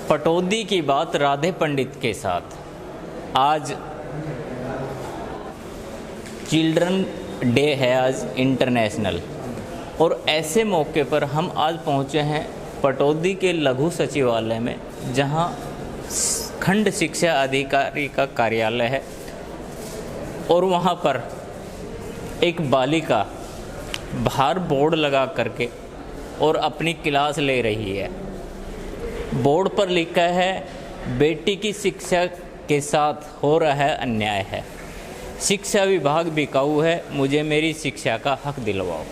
पटौदी की बात राधे पंडित के साथ। आज चिल्ड्रन डे है, आज इंटरनेशनल, और ऐसे मौके पर हम आज पहुंचे हैं पटौदी के लघु सचिवालय में, जहां खंड शिक्षा अधिकारी का कार्यालय है और वहां पर एक बालिका बाहर बोर्ड लगा करके और अपनी क्लास ले रही है। बोर्ड पर लिखा है, बेटी की शिक्षा के साथ हो रहा है अन्याय है, शिक्षा विभाग बिकाऊ है, मुझे मेरी शिक्षा का हक दिलवाओ।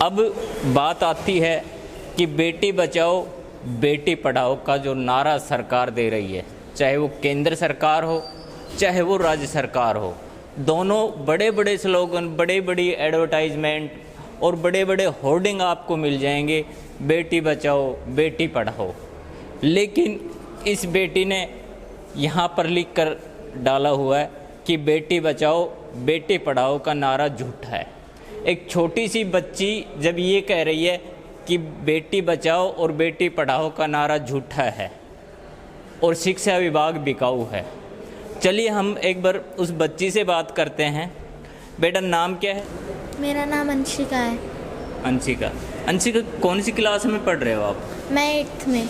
अब बात आती है कि बेटी बचाओ बेटी पढ़ाओ का जो नारा सरकार दे रही है, चाहे वो केंद्र सरकार हो चाहे वो राज्य सरकार हो, दोनों बड़े बड़े स्लोगन, बड़े बड़ी एडवर्टाइजमेंट और बड़े बड़े होर्डिंग आपको मिल जाएंगे, बेटी बचाओ बेटी पढ़ाओ। लेकिन इस बेटी ने यहाँ पर लिख कर डाला हुआ है कि बेटी बचाओ बेटी पढ़ाओ का नारा झूठा है। एक छोटी सी बच्ची जब ये कह रही है कि बेटी बचाओ और बेटी पढ़ाओ का नारा झूठा है और शिक्षा विभाग बिकाऊ है, चलिए हम एक बार उस बच्ची से बात करते हैं। बेटा नाम क्या है? मेरा नाम अंशिका है। अंशिका कौन सी क्लास में पढ़ रहे हो आप? मैं 8th में।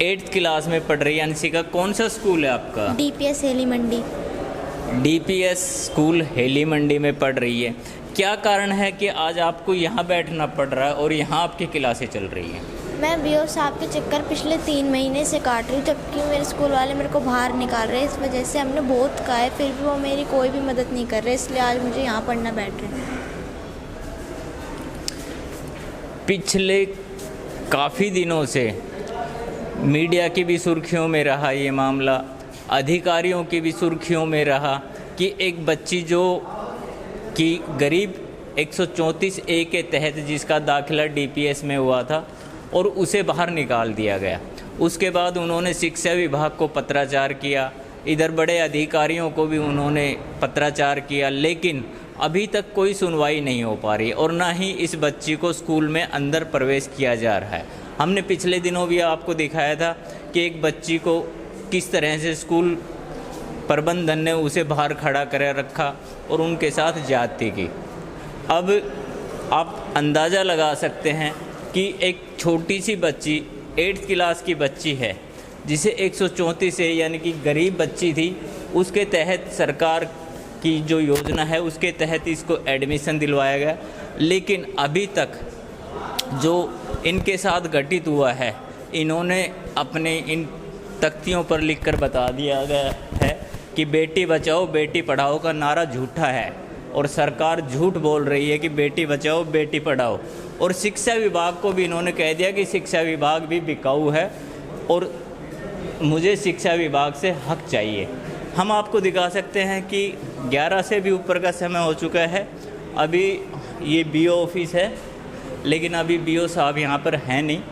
8th क्लास में पढ़ रही है अंशिका। कौन सा स्कूल है आपका? DPS हेली मंडी। DPS स्कूल हेली मंडी में पढ़ रही है। क्या कारण है कि आज आपको यहाँ बैठना पड़ रहा है और यहाँ आपकी क्लासें चल रही हैं? मैं BO साहब के चक्कर पिछले 3 महीने से काट रही हूँ, जबकि मेरे स्कूल वाले मेरे को बाहर निकाल रहे हैं। इस वजह से हमने बहुत कहा है, फिर भी वो मेरी कोई भी मदद नहीं कर रहे, इसलिए आज मुझे यहाँ पढ़ना बैठ रहा है। पिछले काफ़ी दिनों से मीडिया की भी सुर्खियों में रहा ये मामला, अधिकारियों की भी सुर्खियों में रहा कि एक बच्ची जो कि गरीब 134A के तहत जिसका दाखिला DPS में हुआ था और उसे बाहर निकाल दिया गया। उसके बाद उन्होंने शिक्षा विभाग को पत्राचार किया, इधर बड़े अधिकारियों को भी उन्होंने पत्राचार किया, लेकिन अभी तक कोई सुनवाई नहीं हो पा रही और ना ही इस बच्ची को स्कूल में अंदर प्रवेश किया जा रहा है। हमने पिछले दिनों भी आपको दिखाया था कि एक बच्ची को किस तरह से स्कूल प्रबंधन ने उसे बाहर खड़ा कर रखा और उनके साथ ज्यादती की। अब आप अंदाज़ा लगा सकते हैं कि एक छोटी सी बच्ची 8th क्लास की बच्ची है, जिसे 134 से यानी कि गरीब बच्ची थी, उसके तहत सरकार की जो योजना है उसके तहत इसको एडमिशन दिलवाया गया। लेकिन अभी तक जो इनके साथ घटित हुआ है, इन्होंने अपने इन तख्तियों पर लिखकर बता दिया गया है कि बेटी बचाओ बेटी पढ़ाओ का नारा झूठा है और सरकार झूठ बोल रही है कि बेटी बचाओ बेटी पढ़ाओ। और शिक्षा विभाग को भी इन्होंने कह दिया कि शिक्षा विभाग भी बिकाऊ है और मुझे शिक्षा विभाग से हक चाहिए। हम आपको दिखा सकते हैं कि 11 से भी ऊपर का समय हो चुका है। अभी ये BO ऑफिस है, लेकिन अभी BO साहब यहाँ पर हैं नहीं।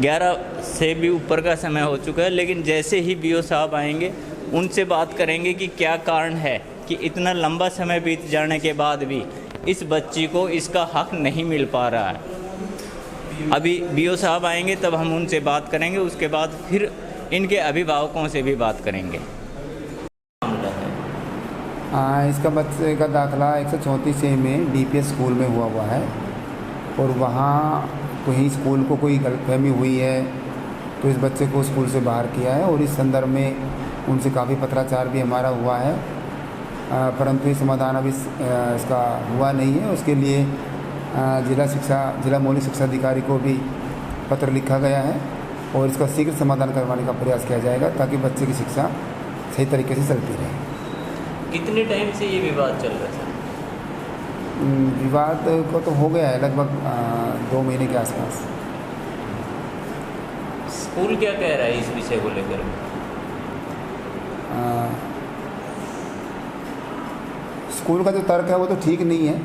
11 से भी ऊपर का समय हो चुका है, लेकिन जैसे ही BO साहब आएंगे उनसे बात करेंगे कि क्या कारण है कि इतना लंबा समय बीत जाने के बाद भी इस बच्ची को इसका हक नहीं मिल पा रहा है। अभी BO साहब आएंगे तब हम उनसे बात करेंगे, उसके बाद फिर इनके अभिभावकों से भी बात करेंगे। इसका बच्चे का दाखिला 134A में DPS स्कूल में हुआ है और वहाँ कहीं स्कूल को कोई गलतफहमी हुई है तो इस बच्चे को स्कूल से बाहर किया है और इस संदर्भ में उनसे काफ़ी पत्राचार भी हमारा हुआ है, परंतु ये समाधान अभी इसका हुआ नहीं है। उसके लिए जिला मौलिक शिक्षा अधिकारी को भी पत्र लिखा गया है और इसका शीघ्र समाधान करवाने का प्रयास किया जाएगा ताकि बच्चे की शिक्षा सही तरीके से चलती रहे। कितने टाइम से ये विवाद चल रहा है? विवाद को तो हो गया है लगभग 2 महीने के आसपास। स्कूल क्या कह रहा है इस विषय को लेकर? स्कूल का जो तर्क है वो तो ठीक नहीं है,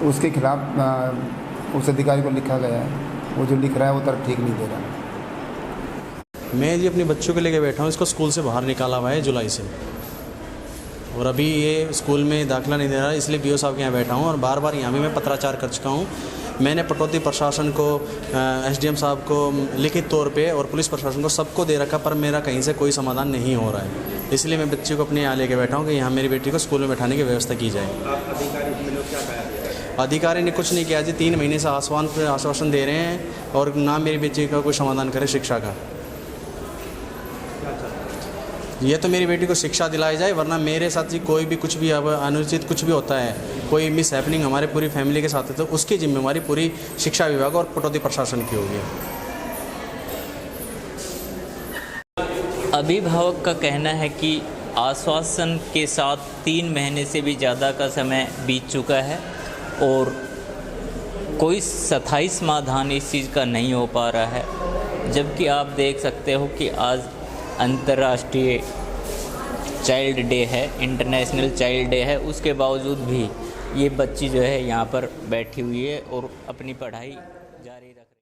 उसके खिलाफ उस अधिकारी को लिखा गया है, वो जो लिख रहा है वो तर्क ठीक नहीं दे रहा। मैं जी अपने बच्चों को लेकर बैठा हूँ, इसको स्कूल से बाहर निकाला हुआ है जुलाई से, और अभी ये स्कूल में दाखिला नहीं दे रहा है, इसलिए BO साहब के यहाँ बैठा हूँ और बार बार यहाँ भी मैं पत्राचार कर चुका हूँ मैंने पटौदी प्रशासन को, एसडीएम साहब को लिखित तौर पे और पुलिस प्रशासन को सबको दे रखा, पर मेरा कहीं से कोई समाधान नहीं हो रहा है। इसलिए मैं बच्ची को अपने यहाँ लेके बैठा हूँ कि यहाँ मेरी बेटी को स्कूल में बैठाने की व्यवस्था की जाए। अधिकारी ने कुछ नहीं किया जी, 3 महीने से आश्वासन दे रहे हैं और ना मेरी बेटी का कोई समाधान करे शिक्षा का। ये तो मेरी बेटी को शिक्षा दिलाई जाए, वरना मेरे साथ जी कोई भी कुछ भी अब अनुचित कुछ भी होता है, कोई मिस हैपनिंग हमारे पूरी फैमिली के साथ है, तो उसकी जिम्मेवारी पूरी शिक्षा विभाग और पटौदी प्रशासन की होगी। अभिभावक का कहना है कि आश्वासन के साथ 3 महीने से भी ज़्यादा का समय बीत चुका है और कोई स्थायी समाधान इस चीज़ का नहीं हो पा रहा है। जबकि आप देख सकते हो कि आज अंतर्राष्ट्रीय चाइल्ड डे है, इंटरनेशनल चाइल्ड डे है, उसके बावजूद भी ये बच्ची जो है यहाँ पर बैठी हुई है और अपनी पढ़ाई जारी रख